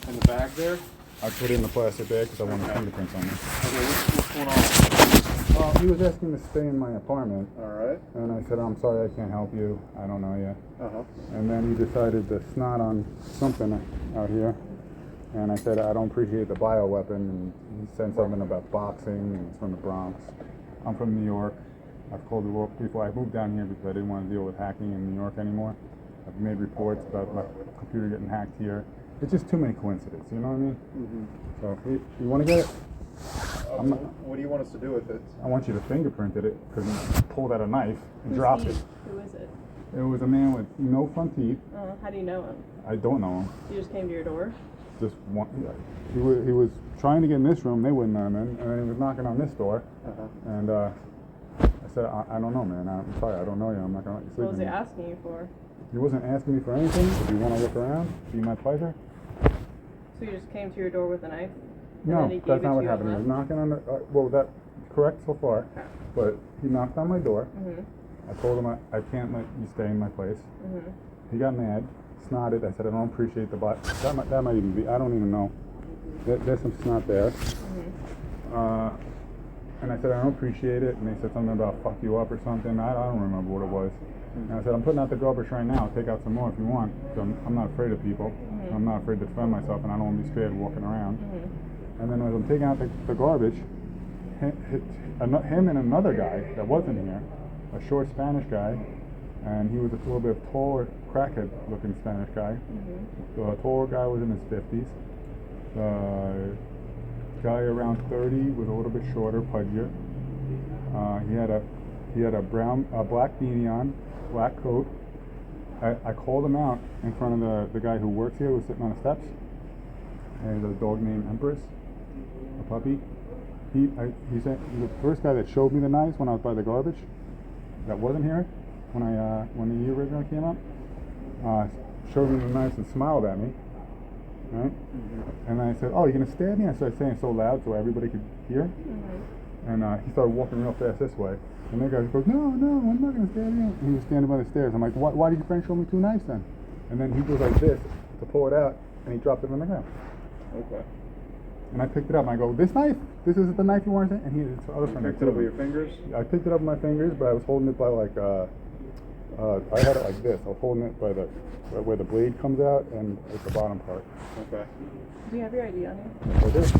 In the bag there? I put it in the plastic bag because I wanted fingerprints on it. Okay, what's going on? He was asking to stay in my apartment. Alright. And I said, I'm sorry, I can't help you. I don't know yet. Uh-huh. And then he decided to snot on something out here. And I said, I don't appreciate the bioweapon. And he said something about boxing, and he's from the Bronx. I'm from New York. I've told people I moved down here because I didn't want to deal with hacking in New York anymore. I've made reports about my computer getting hacked here. It's just too many coincidences, you know what I mean? Mm-hmm. So, you want to get it? What do you want us to do with it? I want you to fingerprint it because he pulled out a knife and dropped it. Who is it? It was a man with no front teeth. How do you know him? I don't know him. He just came to your door? Just one. He was trying to get in this room. They wouldn't let him in, and then he was knocking on this door. Uh-huh. And I said, I don't know, man. I'm sorry, I don't know you. I'm not gonna let you sleep. What was in he here. asking you for? He wasn't asking me for anything. If you want to look around, be my pleasure. So he just came to your door with a knife? No, he gave that's it not to what you happened. He was and left? knocking on the. Well, that's correct so far. Okay. But he knocked on my door. Mm-hmm. I told him I can't let you stay in my place. Mm-hmm. He got mad, snotted. I said, I don't appreciate the butt. That might even be. I don't even know. There's some snot there. Mm-hmm. And I said, I don't appreciate it. And they said something about fuck you up or something. I don't remember what it was. And I said, I'm putting out the garbage right now. Take out some more if you want. So I'm not afraid of people. Mm-hmm. I'm not afraid to defend myself, and I don't want to be scared walking around. Mm-hmm. And then as I'm taking out the garbage, him and another guy that wasn't here, a short Spanish guy, and he was a little bit taller, crackhead-looking Spanish guy. Mm-hmm. The taller guy was in his 50s. The guy around 30 was a little bit shorter, pudgier. He had a black beanie on, black coat. I called him out in front of the guy who works here, who was sitting on the steps. And a dog named Empress, a puppy. He said the first guy that showed me the knives when I was by the garbage, that wasn't here when he originally came up, showed me the knives and smiled at me. Right? Mm-hmm. And I said, "Oh, you're gonna stab me?" I started saying it so loud so everybody could hear. Mm-hmm. And he started walking real fast this way. And the guy goes, "No, I'm not gonna stab you." And he was standing by the stairs. I'm like, "Why did your friend show me two knives then?" And then he goes like this to pull it out, and he dropped it on the ground. Okay. And I picked it up and I go, "This knife? This is the knife you wanted?" And his other friend. You picked it up with your fingers? I picked it up with my fingers, but I was holding it by like I had it like this. I was holding it by where the blade comes out and at the bottom part. Okay. Do you have your ID on you? I did.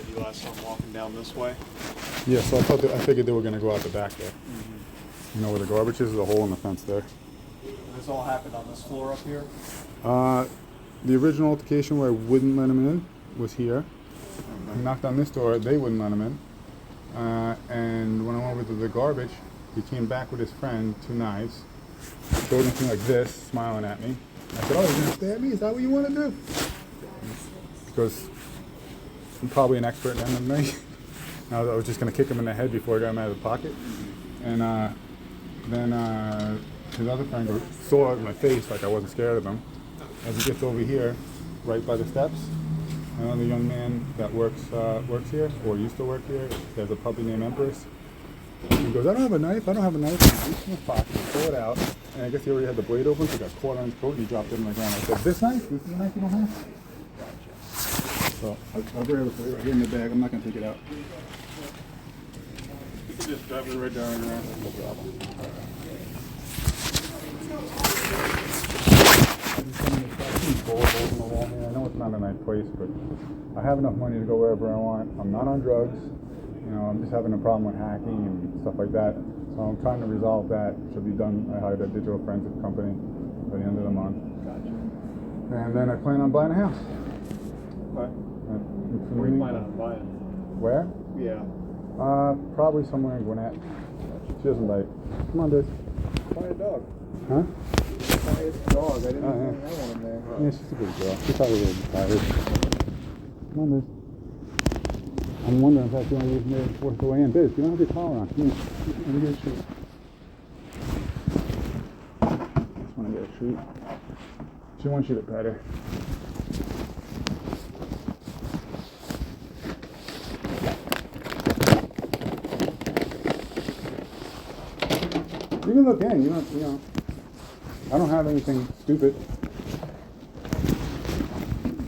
You last saw him walking down this way? Yeah, so I figured they were gonna go out the back there. Mm-hmm. You know where the garbage is? There's a hole in the fence there. This all happened on this floor up here? The original altercation where I wouldn't let him in was here. He knocked on this door, they wouldn't let him in. And when I went over to the garbage, he came back with his friend, two knives, showed them to me like this, smiling at me. I said, "Oh, you're gonna stab me? Is that what you want to do?" Because I'm probably an expert in MMA. I was just gonna kick him in the head before I got him out of the pocket. And then his other friend saw it in my face like I wasn't scared of him. As he gets over here, right by the steps, another young man that works here, or used to work here, there's a puppy named Empress. He goes, "I don't have a knife, I don't have a knife." And he reached in his pocket, pulled it out, and I guess he already had the blade open, so he got caught on his coat and he dropped it on the ground. I said, "This knife? This is a knife you don't have?" So I'll grab it for you right here in the bag. I'm not going to take it out. You can just drop it right down in there. No problem. Holes in the wall, man. I know it's not a nice place, but I have enough money to go wherever I want. I'm not on drugs. You know, I'm just having a problem with hacking and stuff like that. So I'm trying to resolve that. It should be done. I hired a digital forensic company by the end of the month. Gotcha. And then I plan on buying a house. Okay. Where are you planning on buying? Where? Yeah. Probably somewhere in Gwinnett. She doesn't bite. Come on, Biz. Buy a dog. Huh? Buy a dog. I didn't Oh, even yeah. have one in there. Yeah, she's a good girl. She's probably a little tired. Come on, Biz. I'm wondering if that's the only reason they're forced away in. Biz, you don't have your collar on. Come here. Let me get a treat. Just want to get a treat. She wants you to pet her. You can look in. You know. I don't have anything stupid.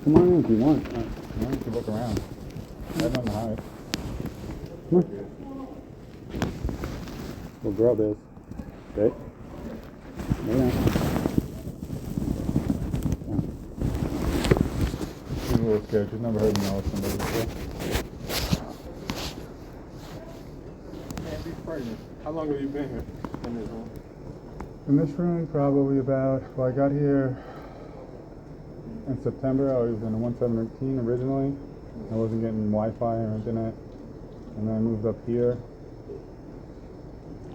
Come on in if you want. You want to look around. I have nothing to hide. Come on. Well, grub is. Okay. Lay down. She's a little scared. She's never heard me yell at somebody before. Can't be frightened. How long have you been here in this room? In this room, probably about, well, I got here in September. I was in a 117 originally. I wasn't getting Wi-Fi or internet. And then I moved up here.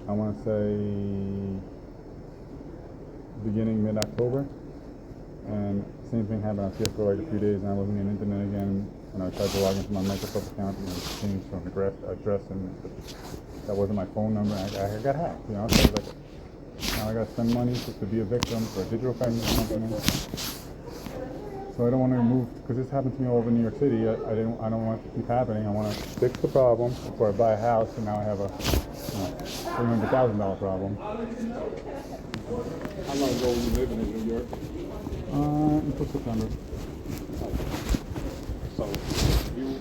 I want to say beginning mid-October. And same thing happened. I was here for like a few days and I wasn't getting internet again. And I tried to log into my Microsoft account and it changed from address and that wasn't my phone number. I got hacked, you know. So I was like, now I got to spend money to be a victim for a digital finance company. So I don't want to move because this happened to me all over New York City. I don't want it to keep happening. I want to fix the problem before I buy a house, and now I have a $300,000 problem. How long ago were you living in New York? Until September. So you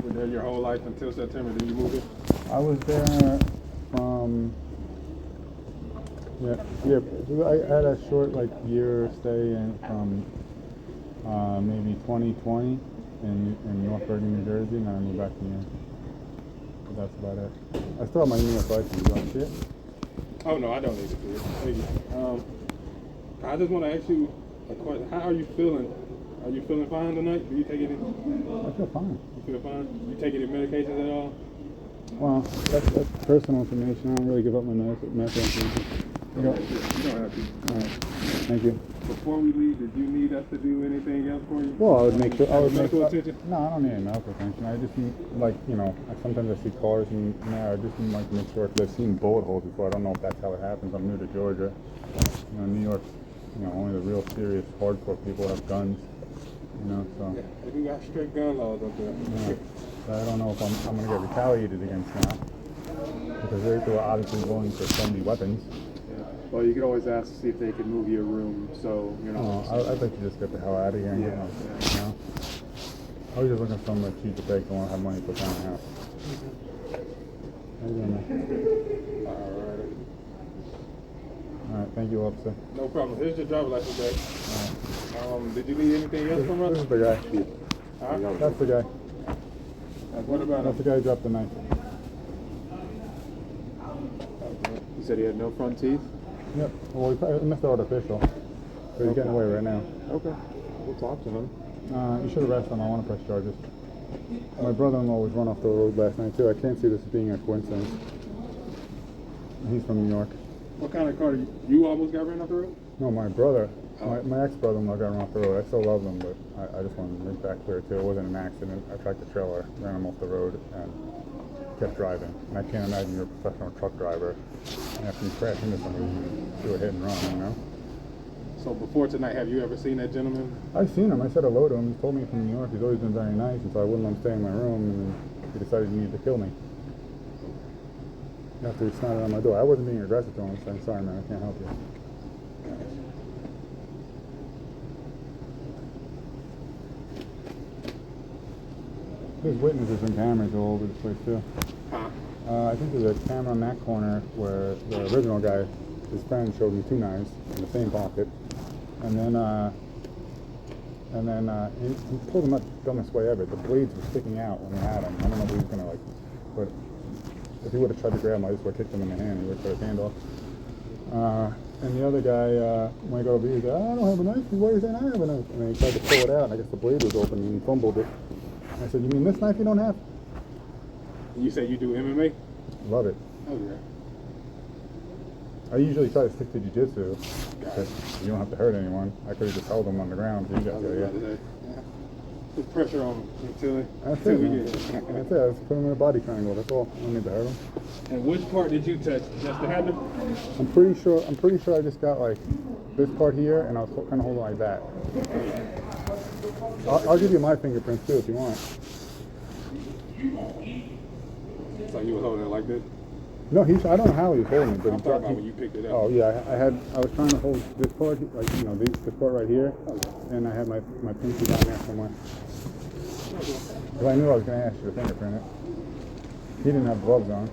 were there your whole life until September, then you moved here? I was there from yeah. I had a short year stay from maybe 2020 in North Bergen, New Jersey, and then I moved back to New York. But that's about it. I still have my New York license. You want to see it? Oh no, I don't need to see it. Thank you. I just want to ask you a question. How are you feeling? Are you feeling fine tonight? Do you take any? I feel fine. You feel fine? You take any medications at all? Well, that's personal information. I don't really give up my medical information. You don't have to. All right. Thank you. Before we leave, did you need us to do anything else for you? Well, I would make sure. I would make medical attention? No, I don't need any medical attention. I just need, sometimes I see cars and I just need to make sure because I've seen bullet holes before. I don't know if that's how it happens. I'm new to Georgia. New York, only the real serious hardcore people have guns. So. Yeah, we got strict gun laws up there. Yeah. So I don't know if I'm going to get retaliated against now because they're obviously willing to send me weapons. Well, you could always ask to see if they can move your room, so you're not. I'd like to just get the hell out of here and get my, I was just looking for somewhere cheap to take. I want to have money to put down the house. How you doing, man? All right, thank you, officer. No problem. Here's your driver license back. Did you need anything else from us? This is the guy. Huh? That's the guy. What about That's him? the guy who dropped the knife. You said he had no front teeth? Yep. Well, Mr. Artificial. But he's getting away right now. Okay. We'll talk to him. You should arrest him. I want to press charges. My brother-in-law was run off the road last night too. I can't see this as being a coincidence. He's from New York. What kind of car? You almost got ran off the road? No, my brother. My ex-brother-in-law got run off the road. I still love him, but I just want to make that clear too. It wasn't an accident. A tractor-trailer ran him off the road and kept driving. And I can't imagine you're a professional truck driver and after you crash into somebody, you do a hit and run, So before tonight, have you ever seen that gentleman? I've seen him. I said hello to him. He told me he's from New York. He's always been very nice, and so I wouldn't let him stay in my room, and then he decided he needed to kill me. After he slammed on my door. I wasn't being aggressive to him. I was saying, sorry, man, I can't help you. There's witnesses and cameras all over the place, too. Huh? I think there's a camera in that corner where the original guy, his friend, showed me 2 knives in the same pocket. And then he pulled them up the dumbest way ever. The blades were sticking out when he had them. I don't know if he was going to, but if he would have tried to grab them, I just would have kicked him in the hand. He would have cut his hand off. And the other guy, when I got over here, he said, I don't have a knife. Why are you saying I have a knife? And then he tried to pull it out, and I guess the blade was open, and he fumbled it. And I said, you mean this knife you don't have? You said you do MMA? Love it. Oh, yeah. I usually try to stick to jiu-jitsu because you don't have to hurt anyone. I could have just held them on the ground. So you got Yeah. Put pressure on him until That's it, we man. get That's it. I just put them in a body triangle. That's all. I don't need to hurt them. And which part did you touch? Just the handle? I'm pretty sure I just got this part here, and I was kind of holding like that. I'll give you my fingerprints too if you want. So you were holding it like this? No, I don't know how he was holding it, but I'm he talking got. about when you picked it up. Oh yeah, I was trying to hold this part, like this part right here, and I had my pinky down there somewhere. Because I knew I was going to ask you to fingerprint it. He didn't have gloves on.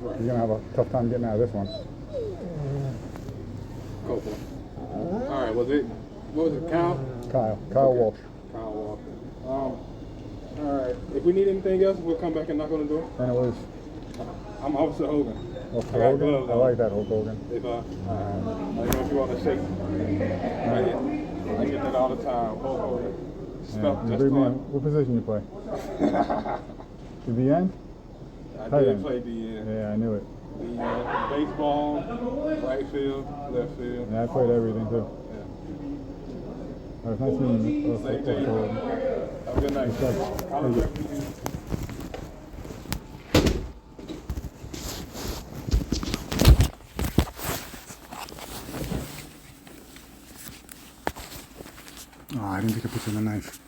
Right. He's going to have a tough time getting out of this one. Go for it. All right, what was it, Kyle? Kyle Okay. Walsh. Kyle Walker. All right, if we need anything else, we'll come back and knock on the door. And it was I'm Officer Hogan. Hulk I got Hogan. gloves I on. like that Hulk Hogan. If I don't know if you want to shake. I get that all the time. Hulk Hogan. Yeah. Stuff You just bring me like. in. What position you play? To the end? I Tight did end. play the Yeah, I knew it. baseball, right field, left field. Yeah, I played everything too. Yeah. It was nice meeting you. Same to you. Have a good night. Respect. I'll Thank you. respect you. Oh, I didn't take a picture of the knife.